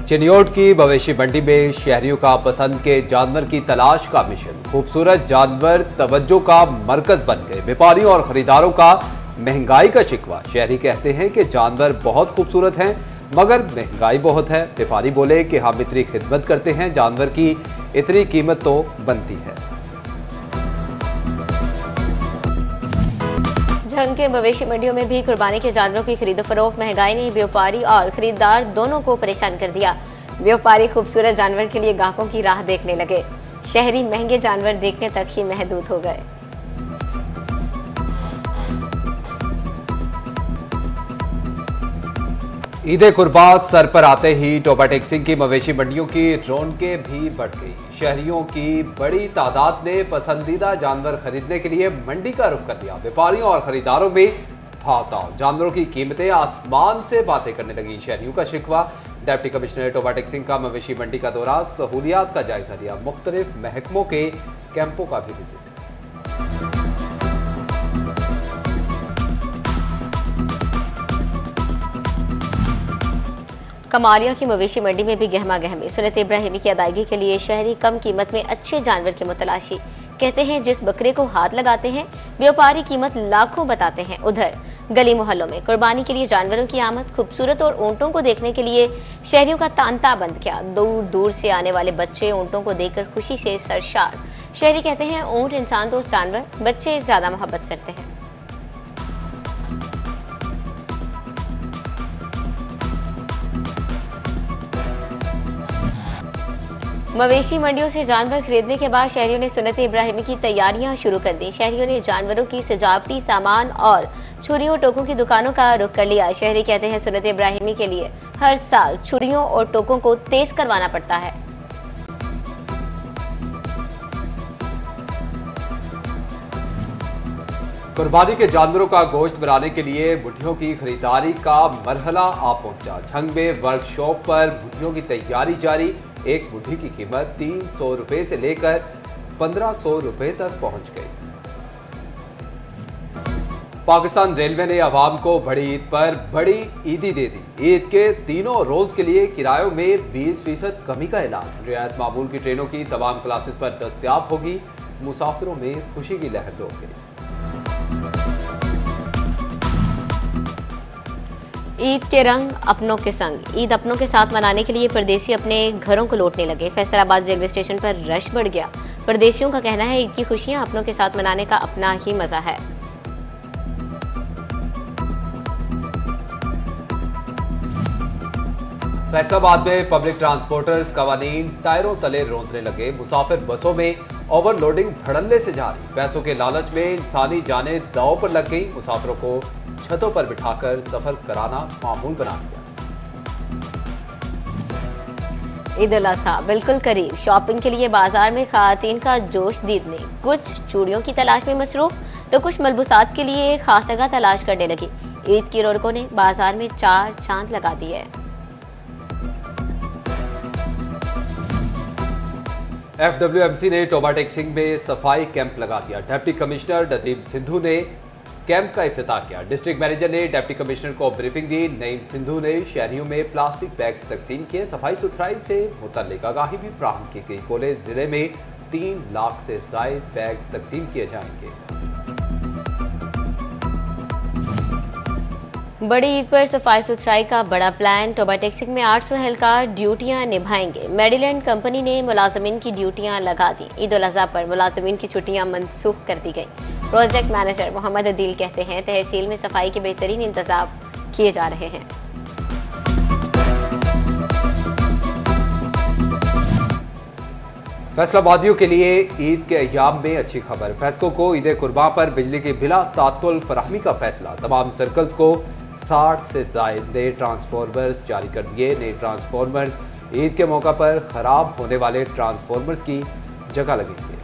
चिन्योट की मवेशी मंडी में शहरियों का पसंद के जानवर की तलाश का मिशन। खूबसूरत जानवर तवज्जो का मरकज बन गए। व्यापारियों और खरीदारों का महंगाई का शिकवा। शहरी कहते हैं कि जानवर बहुत खूबसूरत हैं मगर महंगाई बहुत है। व्यापारी बोले कि हम इतनी खिदमत करते हैं, जानवर की इतनी कीमत तो बनती है। झंग के मवेशी मंडियों में भी कुर्बानी के जानवरों की खरीदो फरोख्त महंगाई ने व्यापारी और खरीदार दोनों को परेशान कर दिया। व्यापारी खूबसूरत जानवर के लिए ग्राहकों की राह देखने लगे। शहरी महंगे जानवर देखने तक ही महदूद हो गए। ईद कुर्बात सर पर आते ही टोबा टेक्सिंग की मवेशी मंडियों की रौनकें भी बढ़ गई। शहरियों की बड़ी तादाद ने पसंदीदा जानवर खरीदने के लिए मंडी का रुख कर दिया। व्यापारियों और खरीदारों में भाव। जानवरों की कीमतें आसमान से बातें करने लगी। शहरियों का शिकवा। डिप्टी कमिश्नर ने टोबा टेक्सिंग का मवेशी मंडी का दौरा, सहूलियात का जायजा लिया। मुख्तलिफ महकमों के कैंपों का भी विजिट। कमालिया की मवेशी मंडी में भी गहमा गहमी। सुन्नत इब्राहिमी की अदायगी के लिए शहरी कम कीमत में अच्छे जानवर की मुतलाशी। कहते हैं जिस बकरे को हाथ लगाते हैं व्यापारी कीमत लाखों बताते हैं। उधर गली मोहल्लों में कुर्बानी के लिए जानवरों की आमद। खूबसूरत और ऊंटों को देखने के लिए शहरियों का तांता बंद किया। दूर दूर से आने वाले बच्चे ऊंटों को देखकर खुशी से सरशार। शहरी कहते हैं ऊंट इंसान दोस्त जानवर, बच्चे ज्यादा मोहब्बत करते हैं। मवेशी मंडियों से जानवर खरीदने के बाद शहरियों ने सुन्नत इब्राहिमी की तैयारियां शुरू कर दी। शहरियों ने जानवरों की सजावटी सामान और छुरियों टोकों की दुकानों का रुख कर लिया। शहरी कहते हैं सुन्नत इब्राहिमी के लिए हर साल छुरियों और टोकों को तेज करवाना पड़ता है। कुर्बानी के जानवरों का गोश्त बनाने के लिए बुढ़ियों की खरीदारी का मरहला आ पहुंचा। झंग में वर्कशॉप पर बुढ़ियों की तैयारी जारी। एक बुढ़ी की कीमत 300 रुपए से लेकर 1500 रुपए तक पहुंच गई। पाकिस्तान रेलवे ने अवाम को बड़ी ईद पर बड़ी ईदी दे दी। ईद के तीनों रोज के लिए किरायों में 20% कमी का ऐलान। रियायत मामूल की ट्रेनों की तमाम क्लासेस पर दस्तयाब होगी। मुसाफिरों में खुशी की लहर दौड़ गई। ईद के रंग अपनों के संग। ईद अपनों के साथ मनाने के लिए परदेसी अपने घरों को लौटने लगे। फैसलाबाद रेलवे स्टेशन पर रश बढ़ गया। परदेशियों का कहना है ईद की खुशियां अपनों के साथ मनाने का अपना ही मजा है। फैसलाबाद में पब्लिक ट्रांसपोर्टर्स कवानीन टायरों तले रोंदने लगे। मुसाफिर बसों में ओवरलोडिंग धड़ल्ले से जारी। पैसों के लालच में इंसानी जानें दांव पर लग गई। मुसाफिरों को छतों पर बिठाकर सफर कराना मामूल बना दिया। ईद उल अजहा बिल्कुल करीब। शॉपिंग के लिए बाजार में खवातीन का जोश दीदने। कुछ चूड़ियों की तलाश में मसरूफ तो कुछ मलबूसात के लिए खास जगह तलाश करने लगी। ईद की रौनकों ने बाजार में चार चांद लगा दिए। FWMC ने टोबा टेक्सिंग में सफाई कैंप लगा दिया। डिप्टी कमिश्नर नदीम सिंधु ने कैंप का इफ्तिताह किया। डिस्ट्रिक्ट मैनेजर ने डिप्टी कमिश्नर को ब्रीफिंग दी। नईम सिंधु ने शहरियों में प्लास्टिक बैग्स तकसीम किए। सफाई सुथराई से मुतल्लिक आगाही भी फ्राहम की गई। बोले जिले में 3 लाख से ज्यादा बैग्स तकसीम किए जाएंगे। बड़ी ईद पर सफाई सुथराई का बड़ा प्लान। टोबा टेक्सिंग में 800 एहलकार ड्यूटियां निभाएंगे। मेडीलैंड कंपनी ने मुलाजमीन की ड्यूटियां लगा दी। ईद उल अजहा पर मुलाजमीन की छुट्टियां मनसूख कर दी गई। प्रोजेक्ट मैनेजर मोहम्मद अदील कहते हैं तहसील में सफाई के बेहतरीन इंतजाम किए जा रहे हैं। फैसलाबादियों के लिए ईद के अय्याम में अच्छी खबर। फैसलों को ईद कुर्बान पर बिजली की बिला तात्तुल फराहमी का फैसला। तमाम सर्कल्स को 60 से ज्यादा नए ट्रांसफॉर्मर्स जारी कर दिए। नए ट्रांसफॉर्मर्स ईद के मौका पर खराब होने वाले ट्रांसफॉर्मर्स की जगह लगेंगे।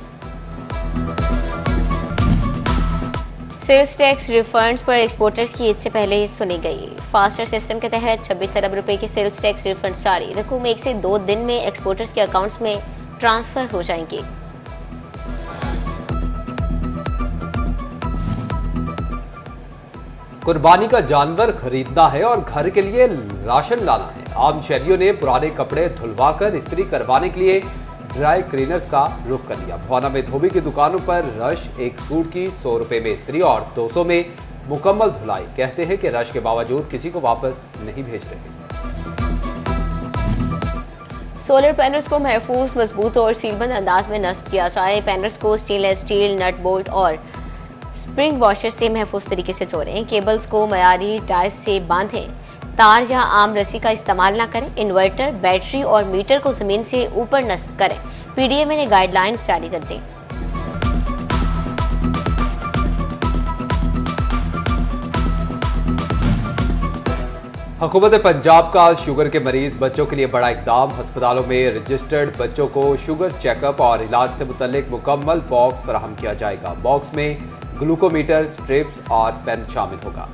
सेल्स टैक्स रिफंड्स पर एक्सपोर्टर्स की ईद से पहले सुनी गई। फास्टर सिस्टम के तहत 26 अरब रुपए के सेल्स टैक्स रिफंड जारी। रकूम 1 से 2 दिन में एक्सपोर्टर्स के अकाउंट्स में ट्रांसफर हो जाएंगी। कुर्बानी का जानवर खरीदना है और घर के लिए राशन लाना है। आम शहरियों ने पुराने कपड़े धुलवाकर इस्त्री करवाने के लिए ड्राई क्लीनर्स का रुख कर लिया। भवाना में धोबी की दुकानों पर रश, एक सूट की 100 रुपए में इस्त्री और 200 में मुकम्मल धुलाई। कहते हैं कि रश के बावजूद किसी को वापस नहीं भेज रहे। सोलर पैनल्स को महफूज, मजबूत और सीलबंद अंदाज में नस्ब किया जाए। पैनल्स को स्टेनलेस स्टील, नट बोल्ट और स्प्रिंग वॉशर से महफूज तरीके से जोड़ें। केबल्स को मयारी टाइज से बांधें। तार या आम रस्सी का इस्तेमाल न करें। इन्वर्टर, बैटरी और मीटर को जमीन से ऊपर नस्ब करें। पीडीएमए ने गाइडलाइंस जारी कर दी। हुकूमत पंजाब का शुगर के मरीज बच्चों के लिए बड़ा इकदाम। अस्पतालों में रजिस्टर्ड बच्चों को शुगर चेकअप और इलाज से मुतल्लिक मुकम्मल बॉक्स फराहम किया जाएगा। बॉक्स में ग्लूकोमीटर, स्ट्रिप्स और पेन शामिल होगा।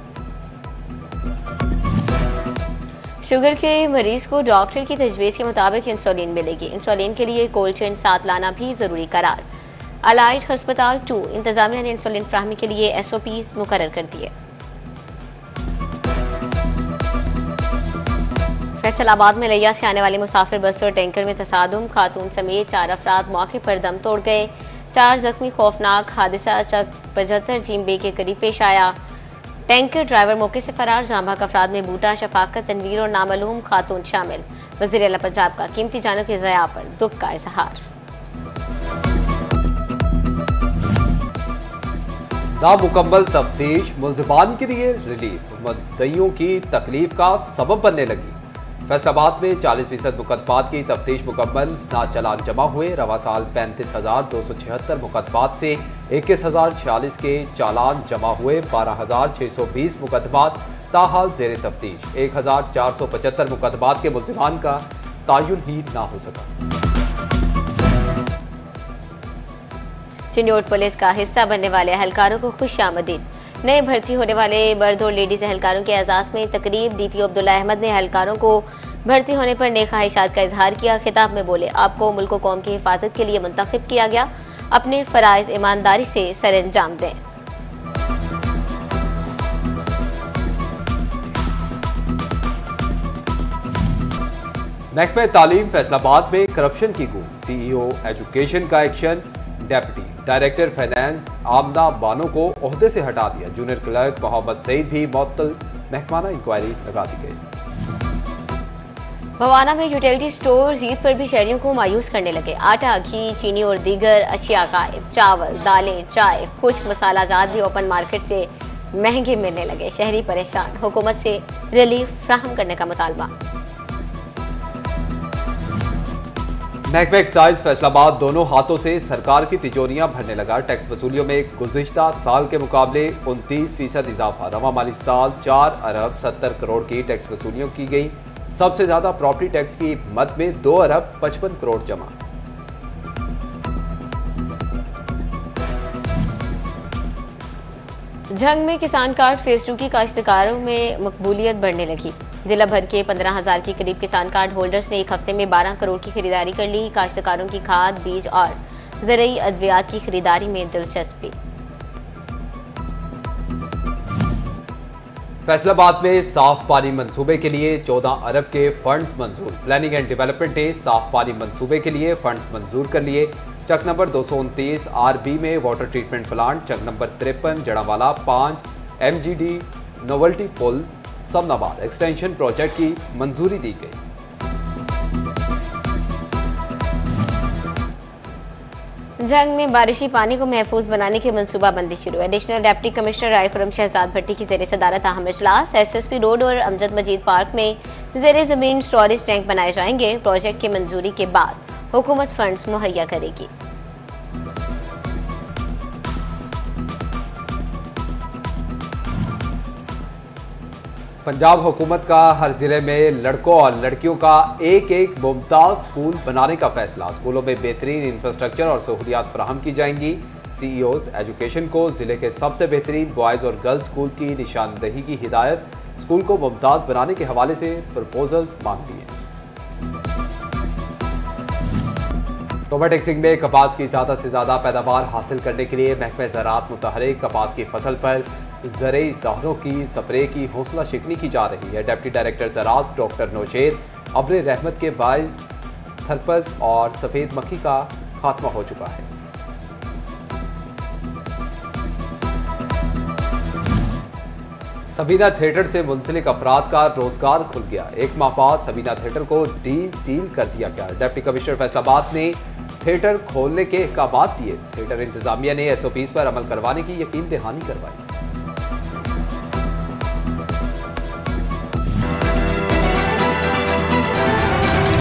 शुगर के मरीज को डॉक्टर की तजवीज़ के मुताबिक इंसुलिन मिलेगी। इंसुलिन के लिए कोल्ड चेन साथ लाना भी जरूरी करार। अलाइड अस्पताल 2 इंतजामिया ने इंसुलिन फराहमी के लिए SOPs मुकर्रर कर दिए। फैसलाबाद में लिया से आने वाली मुसाफिर बस और टैंकर में तसादुम। खातून समेत 4 अफराद मौके पर दम तोड़ गए। 4 जख्मी। खौफनाक हादसा चक 75 जीमबे के करीब पेश आया। टैंकर ड्राइवर मौके से फरार। जांबाक अफराद में बूटा, शफाकत, तनवीर और नामालूम खातून शामिल। वज़ीर आला पंजाब का कीमती जानों के ज़या पर दुख का इजहार। नामुकम्मल तफ्तीश, मुल्ज़िमान के लिए रिलीफ, मुद्दईयों की तकलीफ का सबब बनने लगी। फैसलाबाद में 40% मुकदमात की तफ्तीश मुकम्मल, ना चलान जमा हुए। रवा साल 35,276 मुकदमात से 21,046 के चालान जमा हुए। 12,620 मुकदमात ताहाल जेर तफ्तीश। 1,475 मुकदमात के मुल्ज़िमान का तायुन ही ना हो सका। चिन्योट पुलिस का हिस्सा बनने वाले अहलकारों को खुशामदीद। नए भर्ती होने वाले मर्द और लेडीज अहलकारों के एजाज में तकरीब। DPO अब्दुल्ला अहमद ने अहलकारों को भर्ती होने पर नेक ख्वाहिशात का इजहार किया। खिताब में बोले, आपको मुल्क व कौम की हिफाजत के लिए मुंतखब किया गया। अपने फराइज ईमानदारी से सरअंजाम दें। महकमा तालीम फैसलाबाद में करप्शन की गूंज। CEO एजुकेशन का एक्शन। डेप्यूटी डायरेक्टर फाइनेंस आमना बानो को ओहदे से हटा दिया। जूनियर क्लर्क मोहम्मद सईद भी मुअत्तल। महकमाना इंक्वायरी लगा दी गई। भवाना में यूटिलिटी स्टोर ईद पर भी शहरियों को मायूस करने लगे। आटा, घी, चीनी और दीगर अशिया गायब। चावल, दालें, चाय, खुश्क मसाला जात भी ओपन मार्केट से महंगे मिलने लगे। शहरी परेशान। हुकूमत से रिलीफ फ्राहम करने का मुतालबा। महकमा एक्साइज फैसलाबाद दोनों हाथों से सरकार की तिजोरियां भरने लगा। टैक्स वसूलियों में गुज़िश्ता साल के मुकाबले 29% इजाफा। रवा माली साल 4 अरब 70 करोड़ की टैक्स वसूलियों की गई। सबसे ज्यादा प्रॉपर्टी टैक्स की मद में 2 अरब 55 करोड़ जमा। जंग में किसान कार्ड फेज 2 की काश्तकारों में मकबूलियत बढ़ने लगी। जिला भर के 15,000 के करीब किसान कार्ड होल्डर्स ने एक हफ्ते में 12 करोड़ की खरीदारी कर ली। काश्तकारों की खाद, बीज और ज़रूरी अद्वियात की खरीदारी में दिलचस्पी। फैसलाबाद में साफ पानी मंसूबे के लिए 14 अरब के फंड्स मंजूर। प्लानिंग एंड डेवलपमेंट ने साफ पानी मंसूबे के लिए फंड्स मंजूर कर लिए। चक नंबर 229 RB में वाटर ट्रीटमेंट प्लांट, चक नंबर 53 जड़ावाला 5 MGD नोवल्टी पुल समनाबाद एक्सटेंशन प्रोजेक्ट की मंजूरी दी गई। जंग में बारिशी पानी को महफूज बनाने की मनसूबाबंदी शुरू। Additional deputy commissioner Royapuram Shahzad भट्टी की जेर सदारत अहम इजलास। SSP रोड और अमजद मजीद पार्क में जेर जमीन स्टोरेज टैंक बनाए जाएंगे। प्रोजेक्ट की मंजूरी के बाद हुकूमत फंड्स मुहैया करेगी। पंजाब हुकूमत का हर जिले में लड़कों और लड़कियों का एक मुमताज स्कूल बनाने का फैसला। स्कूलों में बेहतरीन इंफ्रास्ट्रक्चर और सहूलियात फराहम की जाएंगी। CEOs एजुकेशन को जिले के सबसे बेहतरीन बॉयज और गर्ल्स स्कूल की निशानदही की हिदायत। स्कूल को मुमताज बनाने के हवाले से प्रपोजल्स मांग दिए। टोबा टेक्सिंग में कपास की ज्यादा से ज्यादा पैदावार हासिल करने के लिए महकमा ज़राअत मुतहरिक। कपास की फसल पर ज़रई सहरों की स्प्रे की हौसला शिकनी की जा रही है। डिप्टी डायरेक्टर ज़राअत डॉक्टर नौशेद अब्र रहमत के बायस थरपस और सफेद मक्खी का खात्मा हो चुका है। सबीना थिएटर से मुंसलिक अफराद का रोजगार खुल गया। एक माह बाद सबीना थिएटर को डी सील कर दिया गया। डिप्टी कमिश्नर फैसलाबाद ने थिएटर खोलने के अहकाम दिए। थिएटर इंतजामिया ने SOPs पर अमल करवाने की यकीन दहानी करवाई।